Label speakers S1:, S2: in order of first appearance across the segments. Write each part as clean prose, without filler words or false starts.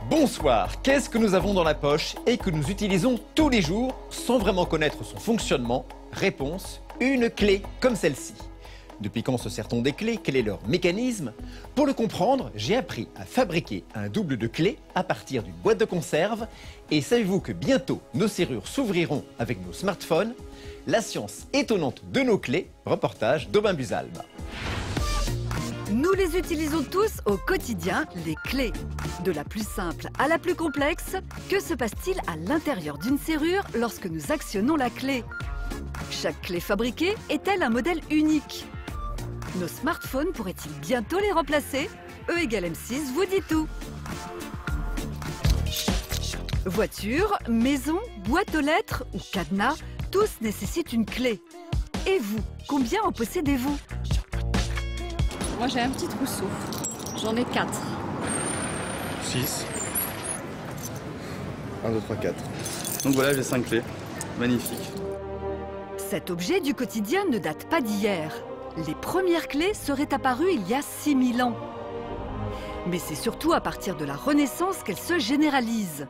S1: Bonsoir, qu'est-ce que nous avons dans la poche et que nous utilisons tous les jours sans vraiment connaître son fonctionnement? Réponse, une clé comme celle-ci. Depuis quand se sert-on des clés? Quel est leur mécanisme? Pour le comprendre, j'ai appris à fabriquer un double de clés à partir d'une boîte de conserve. Et savez-vous que bientôt nos serrures s'ouvriront avec nos smartphones? La science étonnante de nos clés, reportage d'Aubin Busalbe.
S2: Nous les utilisons tous au quotidien, les clés. De la plus simple à la plus complexe, que se passe-t-il à l'intérieur d'une serrure lorsque nous actionnons la clé? Chaque clé fabriquée est-elle un modèle unique? Nos smartphones pourraient-ils bientôt les remplacer? E égale M6 vous dit tout. Voiture, maison, boîte aux lettres ou cadenas, tous nécessitent une clé. Et vous, combien en possédez-vous?
S3: Moi j'ai un petit trousseau, j'en ai 4.
S4: 6. 1, 2, 3, 4. Donc voilà, j'ai 5 clés. Magnifique.
S2: Cet objet du quotidien ne date pas d'hier. Les premières clés seraient apparues il y a 6000 ans. Mais c'est surtout à partir de la Renaissance qu'elles se généralisent.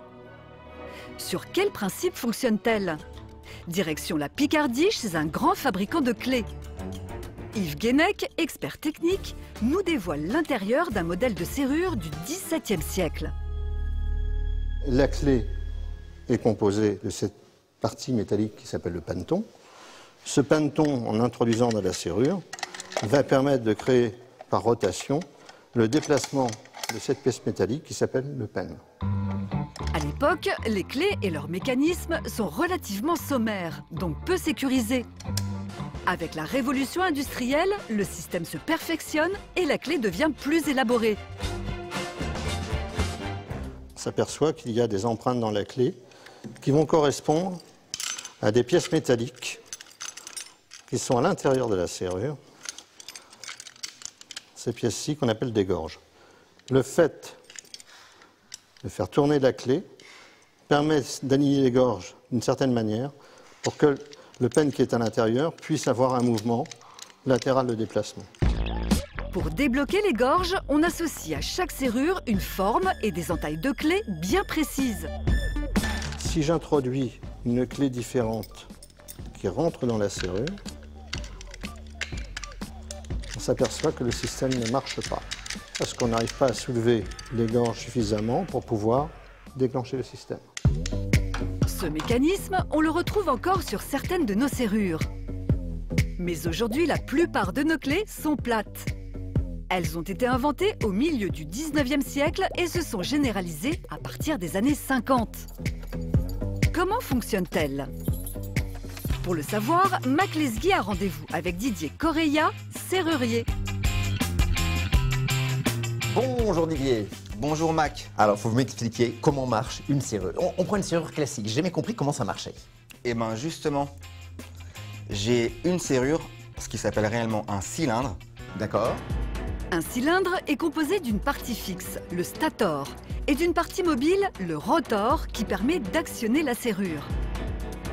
S2: Sur quel principe fonctionne-t-elle? Direction la Picardie chez un grand fabricant de clés. Yves Guénec, expert technique, nous dévoile l'intérieur d'un modèle de serrure du XVIIe siècle.
S5: La clé est composée de cette partie métallique qui s'appelle le paneton. Ce paneton, en introduisant dans la serrure, va permettre de créer par rotation le déplacement de cette pièce métallique qui s'appelle le pène.
S2: À l'époque, les clés et leurs mécanismes sont relativement sommaires, donc peu sécurisés. Avec la révolution industrielle, le système se perfectionne et la clé devient plus élaborée.
S5: On s'aperçoit qu'il y a des empreintes dans la clé qui vont correspondre à des pièces métalliques qui sont à l'intérieur de la serrure. Ces pièces-ci qu'on appelle des gorges. Le fait de faire tourner la clé permet d'aligner les gorges d'une certaine manière pour que le pène qui est à l'intérieur puisse avoir un mouvement latéral de déplacement.
S2: Pour débloquer les gorges, on associe à chaque serrure une forme et des entailles de clés bien précises.
S5: Si j'introduis une clé différente qui rentre dans la serrure, on s'aperçoit que le système ne marche pas, parce qu'on n'arrive pas à soulever les gorges suffisamment pour pouvoir déclencher le système.
S2: Ce mécanisme, on le retrouve encore sur certaines de nos serrures. Mais aujourd'hui, la plupart de nos clés sont plates. Elles ont été inventées au milieu du 19e siècle et se sont généralisées à partir des années 50. Comment fonctionnent-elles? Pour le savoir, Mac Lesguy a rendez-vous avec Didier Correia, serrurier.
S1: Bonjour Didier.
S6: Bonjour Mac.
S1: Alors, faut vous m'expliquer comment marche une serrure. On prend une serrure classique, j'ai jamais compris comment ça marchait.
S6: Eh bien justement, j'ai une serrure, ce qui s'appelle réellement un cylindre.
S1: D'accord.
S2: Un cylindre est composé d'une partie fixe, le stator, et d'une partie mobile, le rotor, qui permet d'actionner la serrure.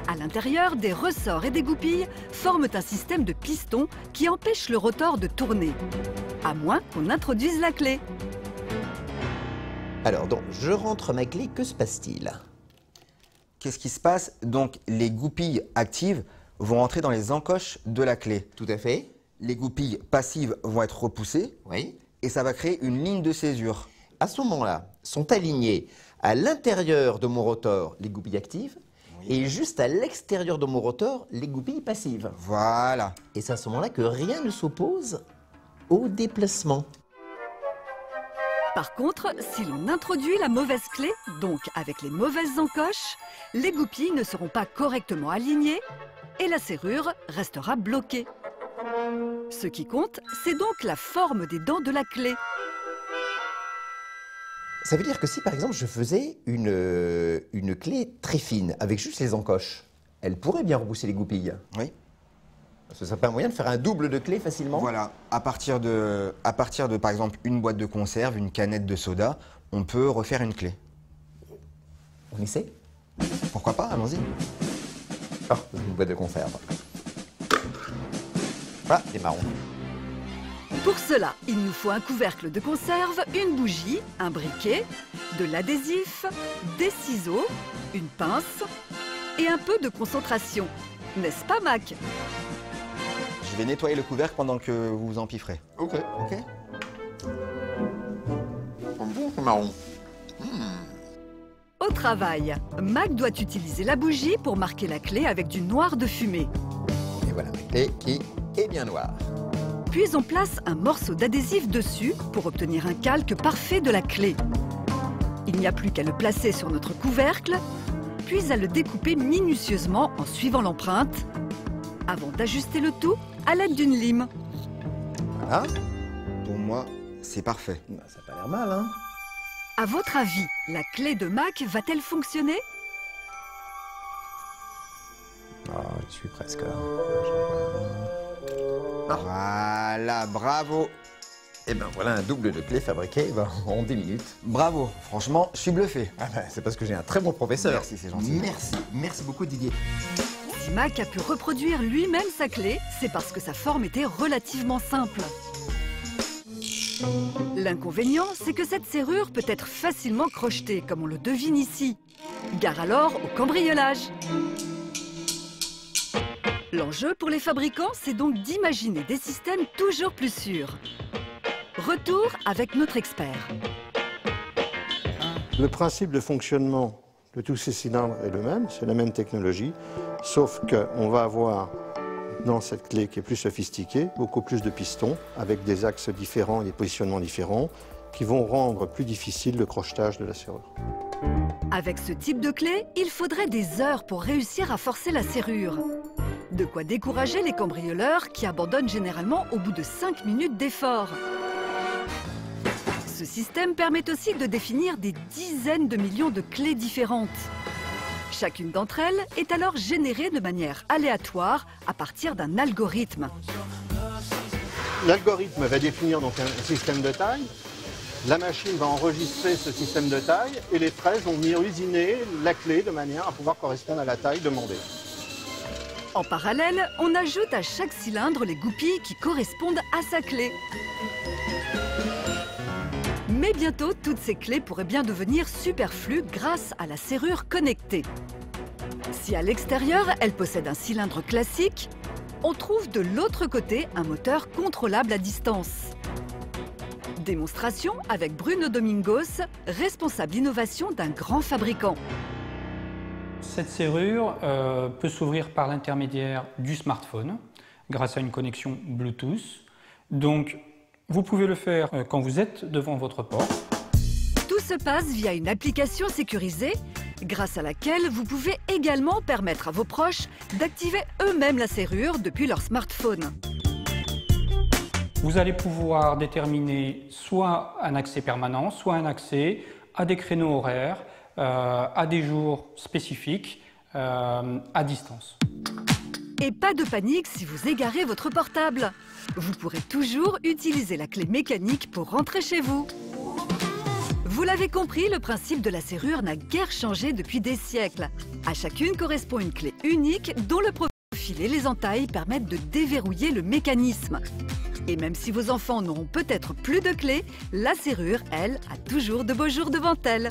S2: À l'intérieur, des ressorts et des goupilles forment un système de pistons qui empêche le rotor de tourner, à moins qu'on introduise la clé.
S1: Alors, donc, je rentre ma clé, que se passe-t-il?
S6: Qu'est-ce qui se passe? Donc les goupilles actives vont entrer dans les encoches de la clé.
S1: Tout à fait.
S6: Les goupilles passives vont être repoussées
S1: Oui.
S6: et ça va créer une ligne de césure.
S1: À ce moment-là, sont alignées à l'intérieur de mon rotor les goupilles actives et juste à l'extérieur de mon rotor les goupilles passives.
S6: Voilà.
S1: Et c'est à ce moment-là que rien ne s'oppose au déplacement.
S2: Par contre, si l'on introduit la mauvaise clé, donc avec les mauvaises encoches, les goupilles ne seront pas correctement alignées et la serrure restera bloquée. Ce qui compte, c'est donc la forme des dents de la clé.
S1: Ça veut dire que si par exemple je faisais une clé très fine avec juste les encoches, elle pourrait bien repousser les goupilles.
S6: Oui.
S1: Parce que ça n'a pas un moyen de faire un double de clé facilement.
S6: Voilà. À partir de par exemple une boîte de conserve, une canette de soda, on peut refaire une clé.
S1: On essaie?
S6: Pourquoi pas? Allons-y.
S1: Ah, une boîte de conserve. Ah, c'est marron.
S2: Pour cela, il nous faut un couvercle de conserve, une bougie, un briquet, de l'adhésif, des ciseaux, une pince et un peu de concentration. N'est-ce pas, Mac?
S6: Je vais nettoyer le couvercle pendant que vous vous empifferez.
S1: Ok.
S6: Ok?
S1: Bon, c'est marron.
S2: Au travail, Mac doit utiliser la bougie pour marquer la clé avec du noir de fumée.
S1: Et voilà ma clé qui est bien noire.
S2: Puis on place un morceau d'adhésif dessus pour obtenir un calque parfait de la clé. Il n'y a plus qu'à le placer sur notre couvercle, puis à le découper minutieusement en suivant l'empreinte, avant d'ajuster le tout à l'aide d'une lime.
S1: Voilà.
S6: Pour moi, c'est parfait.
S1: Bah, ça n'a pas l'air mal, hein?
S2: À votre avis, la clé de Mac va-t-elle fonctionner?
S1: Oh, je suis presque là.
S6: Voilà, bravo.
S1: Et ben voilà un double de clé fabriqué en 10 minutes.
S6: Bravo, franchement, je suis bluffé.
S1: Ah ben, c'est parce que j'ai un très bon professeur.
S6: Merci, c'est gentil.
S1: Merci beaucoup Didier.
S2: Si Mac a pu reproduire lui-même sa clé, c'est parce que sa forme était relativement simple. L'inconvénient, c'est que cette serrure peut être facilement crochetée, comme on le devine ici. Gare alors au cambriolage. L'enjeu pour les fabricants, c'est donc d'imaginer des systèmes toujours plus sûrs. Retour avec notre expert.
S5: Le principe de fonctionnement de tous ces cylindres est le même, c'est la même technologie, sauf qu'on va avoir dans cette clé qui est plus sophistiquée, beaucoup plus de pistons, avec des axes différents et des positionnements différents, qui vont rendre plus difficile le crochetage de la serrure.
S2: Avec ce type de clé, il faudrait des heures pour réussir à forcer la serrure. De quoi décourager les cambrioleurs qui abandonnent généralement au bout de 5 minutes d'effort. Ce système permet aussi de définir des dizaines de millions de clés différentes. Chacune d'entre elles est alors générée de manière aléatoire à partir d'un algorithme.
S5: L'algorithme va définir donc un système de taille. La machine va enregistrer ce système de taille et les fraises vont venir usiner la clé de manière à pouvoir correspondre à la taille demandée.
S2: En parallèle, on ajoute à chaque cylindre les goupilles qui correspondent à sa clé. Mais bientôt, toutes ces clés pourraient bien devenir superflues grâce à la serrure connectée. Si à l'extérieur, elle possède un cylindre classique, on trouve de l'autre côté un moteur contrôlable à distance. Démonstration avec Bruno Domingos, responsable innovation d'un grand fabricant.
S7: Cette serrure peut s'ouvrir par l'intermédiaire du smartphone, grâce à une connexion Bluetooth. Donc, vous pouvez le faire quand vous êtes devant votre porte.
S2: Tout se passe via une application sécurisée, grâce à laquelle vous pouvez également permettre à vos proches d'activer eux-mêmes la serrure depuis leur smartphone.
S7: Vous allez pouvoir déterminer soit un accès permanent, soit un accès à des créneaux horaires, à des jours spécifiques, à distance.
S2: Et pas de panique si vous égarez votre portable. Vous pourrez toujours utiliser la clé mécanique pour rentrer chez vous. Vous l'avez compris, le principe de la serrure n'a guère changé depuis des siècles. À chacune correspond une clé unique dont le profil et les entailles permettent de déverrouiller le mécanisme. Et même si vos enfants n'auront peut-être plus de clés, la serrure, elle, a toujours de beaux jours devant elle.